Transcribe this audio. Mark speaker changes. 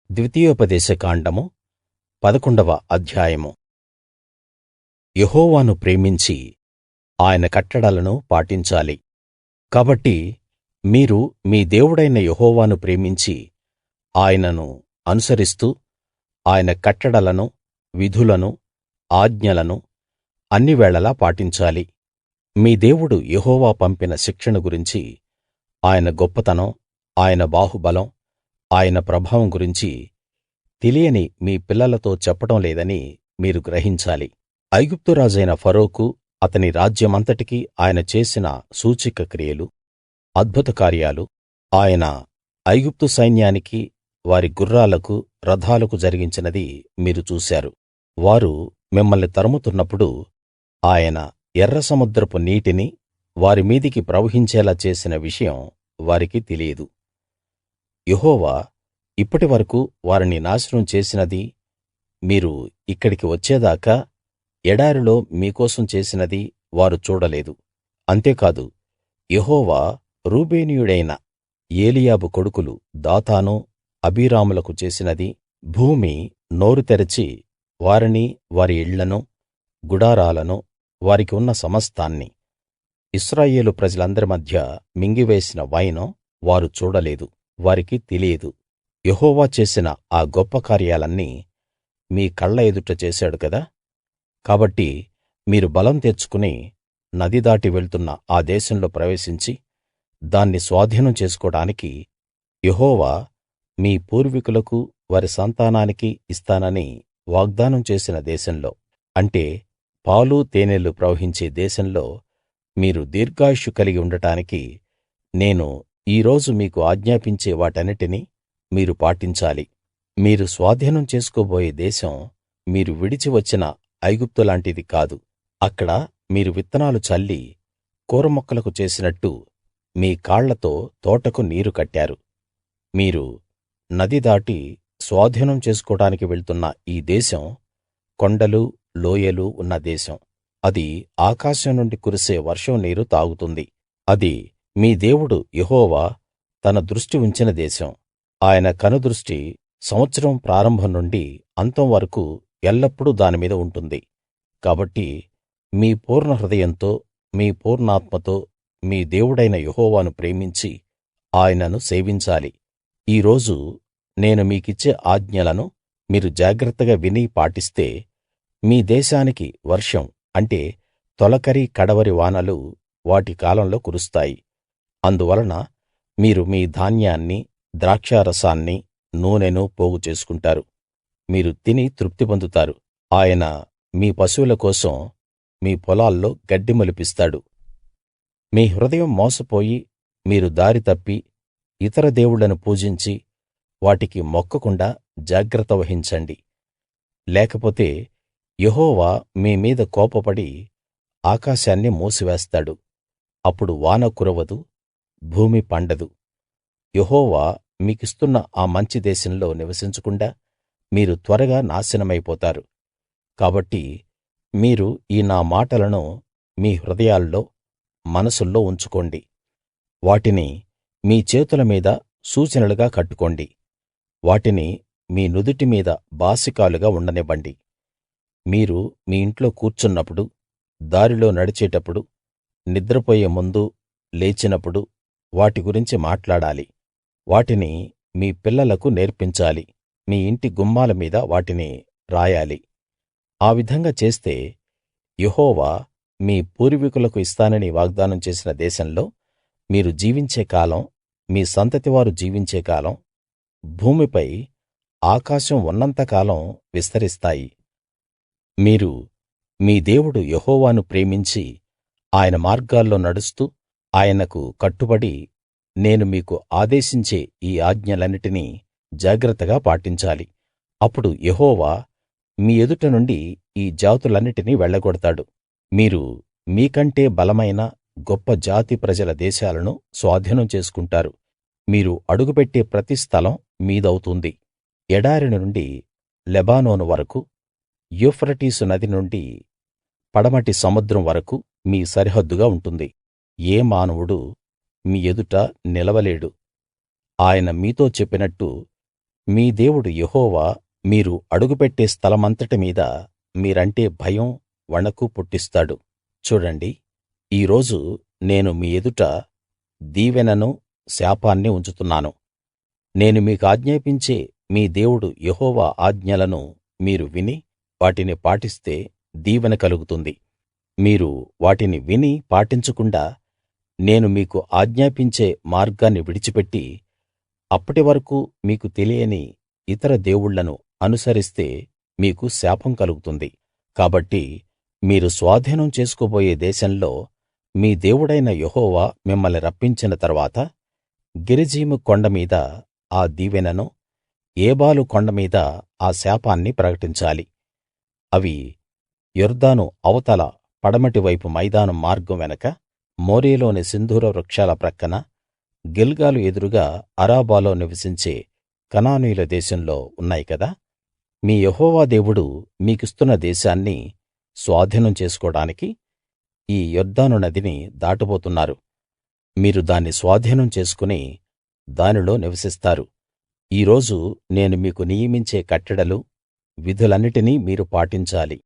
Speaker 1: ద్వితీయోపదేశ కాండము 11వ అధ్యాయము. యెహోవాను ప్రేమించి ఆయన కట్టడలను పాటించాలి. కాబట్టి మీరు మీ దేవుడైన యెహోవాను ప్రేమించి ఆయనను అనుసరిస్తూ ఆయన కట్టడలను, విధులను, ఆజ్ఞలను అన్ని వేళలా పాటించాలి. మీ దేవుడు యెహోవా పంపిన శిక్షణ గురించి, ఆయన గొప్పతనం, ఆయన బాహుబలం, ఆయన ప్రభావం గురించి తెలియని మీ పిల్లలతో చెప్పడం లేదని మీరు గ్రహించాలి. ఐగుప్తు రాజైన ఫరోకు, అతని రాజ్యమంతటికీ ఆయన చేసిన సూచక క్రియలు, అద్భుత కార్యాలు, ఆయన ఐగుప్తు సైన్యానికి, వారి గుర్రాలకు, రథాలకు జరిగించినది మీరు చూశారు. వారు మిమ్మల్ని తరుముతున్నప్పుడు ఆయన ఎర్ర సముద్రపు నీటిని వారి మీదికి ప్రవహించేలా చేసిన విషయం వారికి తెలియదు. యెహోవా ఇప్పటి వరకూ వారిని నాశనం చేసినదీ, మీరు ఇక్కడికి వచ్చేదాకా ఎడారిలో మీకోసం చేసినదీ వారు చూడలేదు. అంతేకాదు, యెహోవా రూబేనీయుడైన ఏలీయాబు కొడుకులు దాతాను, అబీరాములకు చేసినదీ, భూమి నోరు తెరచి వారిని, వారి ఇళ్ళను, గుడారాలను, వారికి ఉన్న సమస్తాన్నీ, ఇశ్రాయేలు ప్రజలందరి మధ్య మింగివేసిన వైనం వారు చూడలేదు, వారికి తెలియదు. యెహోవా చేసిన ఆ గొప్ప కార్యాలన్నీ మీ కళ్ళ ఎదుట చేశాడు కదా. కాబట్టి మీరు బలం తెచ్చుకుని నది దాటి వెళ్తున్న ఆ దేశంలో ప్రవేశించి దాన్ని స్వాధీనం చేసుకోడానికి యెహోవా మీ పూర్వీకులకు, వారి సంతానానికి ఇస్తానని వాగ్దానం చేసిన దేశంలో, అంటే పాలు తేనెలు ప్రవహించే దేశంలో మీరు దీర్ఘాయుష్షు కలిగి ఉండటానికి నేను ఈ రోజు మీకు ఆజ్ఞాపించే వాటన్నిటినీ మీరు పాటించాలి. మీరు స్వాధీనం చేసుకోబోయే దేశం మీరు విడిచి వచ్చిన ఐగుప్తు లాంటిది కాదు. అక్కడ మీరు విత్తనాలు చల్లి కూర మొక్కలకు చేసినట్టు మీ కాళ్లతో తోటకు నీరు కట్టారు. మీరు నది దాటి స్వాధీనం చేసుకోడానికి వెళ్తున్న ఈ దేశం కొండలు, లోయలు ఉన్న దేశం. అది ఆకాశం నుండి కురిసే వర్షం నీరు తాగుతుంది. అది మీ దేవుడు యెహోవా తన దృష్టి ఉంచిన దేశం. ఆయన కనుదృష్టి సంవత్సరం ప్రారంభం నుండి అంతం వరకూ ఎల్లప్పుడూ దాని మీద ఉంటుంది. కాబట్టి మీ పూర్ణ హృదయంతో, మీ పూర్ణాత్మతో మీ దేవుడైన యెహోవాను ప్రేమించి ఆయనను సేవించాలి. ఈ రోజు నేను మీకిచ్చే ఆజ్ఞలను మీరు జాగ్రత్తగా విని పాటిస్తే మీ దేశానికి వర్షం, అంటే తొలకరి కడవరి వానలు వాటి కాలంలో కురుస్తాయి. అందువలన మీరు మీ ధాన్యాన్ని, ద్రాక్షారసాన్ని, నూనెను పోగు చేసుకుంటారు. మీరు తిని తృప్తి పొందుతారు. ఆయన మీ పశువుల కోసం మీ పొలాల్లో గడ్డి మొలిపిస్తాడు. మీ హృదయం మోసపోయి మీరు దారి తప్పి ఇతర దేవుళ్ళను పూజించి వాటికి మొక్కకుండా జాగ్రత్త వహించండి. లేకపోతే యెహోవా మీ మీద కోపపడి ఆకాశాన్ని మూసివేస్తాడు. అప్పుడు వాన కురవదు, భూమి పండదు. యెహోవా మీకిస్తున్న ఆ మంచి దేశంలో నివసించకుండా మీరు త్వరగా నాశనమైపోతారు. కాబట్టి మీరు ఈ నా మాటలను మీ హృదయాల్లో, మనసుల్లో ఉంచుకోండి. వాటిని మీ చేతుల మీద సూచనలుగా కట్టుకోండి. వాటిని మీ నుదిటి మీద బాసికాలుగా ఉండనివ్వండి. మీరు మీ ఇంట్లో కూర్చున్నప్పుడు, దారిలో నడిచేటప్పుడు, నిద్రపోయే ముందు, లేచినప్పుడు వాటి గురించి మాట్లాడాలి. వాటిని మీ పిల్లలకు నేర్పించాలి. మీ ఇంటి గుమ్మాల మీద వాటిని రాయాలి. ఆ విధంగా చేస్తే యెహోవా మీ పూర్వీకులకు ఇస్తానని వాగ్దానం చేసిన దేశంలో మీరు జీవించే కాలం, మీ సంతతివారు జీవించే కాలం, భూమిపై ఆకాశం ఉన్నంత కాలం విస్తరిస్తాయి. మీరు మీ దేవుడు యెహోవాను ప్రేమించి ఆయన మార్గాల్లో నడుస్తూ ఆయనకు కట్టుబడి నేను మీకు ఆదేశించే ఈ ఆజ్ఞలన్నిటినీ జాగ్రత్తగా పాటించాలి. అప్పుడు యెహోవా మీ ఎదుట నుండి ఈ జాతులన్నిటినీ వెళ్ళగొడతాడు. మీరు మీకంటే బలమైన గొప్ప జాతి ప్రజల దేశాలను స్వాధీనం చేసుకుంటారు. మీరు అడుగుపెట్టే ప్రతి స్థలం మీదవుతుంది. ఎడారి నుండి లెబానోను వరకూ, యూఫ్రటీసు నది నుండి పడమటి సముద్రం వరకూ మీ సరిహద్దుగా ఉంటుంది. ఏ మానవుడూ మీ ఎదుట నిలవలేడు. ఆయన మీతో చెప్పినట్టు మీ దేవుడు యెహోవా మీరు అడుగుపెట్టే స్థలమంతటి మీద మీరంటే భయం, వణకు పుట్టిస్తాడు. చూడండి, ఈ రోజు నేను మీ ఎదుట దీవెనను, శాపాన్ని ఉంచుతున్నాను. నేను మీకాజ్ఞాపించే మీ దేవుడు యెహోవా ఆజ్ఞలను మీరు విని వాటిని పాటిస్తే దీవెన కలుగుతుంది. మీరు వాటిని విని పాటించకుండా నేను మీకు ఆజ్ఞాపించే మార్గాన్ని విడిచిపెట్టి అప్పటి వరకూ మీకు తెలియని ఇతర దేవుళ్ళను అనుసరిస్తే మీకు శాపం కలుగుతుంది. కాబట్టి మీరు స్వాధీనం చేసుకోబోయే దేశంలో మీ దేవుడైన యెహోవా మిమ్మల్ని రప్పించిన తరువాత గెరిజీము కొండ మీద ఆ దీవెనను, ఏబాలు కొండ మీద ఆ శాపాన్ని ప్రకటించాలి. అవి యొర్దాను అవతల పడమటి వైపు మైదానం మార్గం వెనక, మోరేలోని సింధూర వృక్షాల ప్రక్కన, గిల్గాలు ఎదురుగా అరాబాలో నివసించే కనానీయుల దేశంలో ఉన్నాయి కదా. మీ యెహోవా దేవుడు మీకిస్తున్న దేశాన్ని స్వాధీనం చేసుకోడానికి ఈ యొర్దాను నదిని దాటబోతున్నారు. మీరు దాన్ని స్వాధీనం చేసుకుని దానిలో నివసిస్తారు. ఈ రోజు నేను మీకు నియమించే కట్టడలు, విధులన్నిటినీ మీరు పాటించాలి.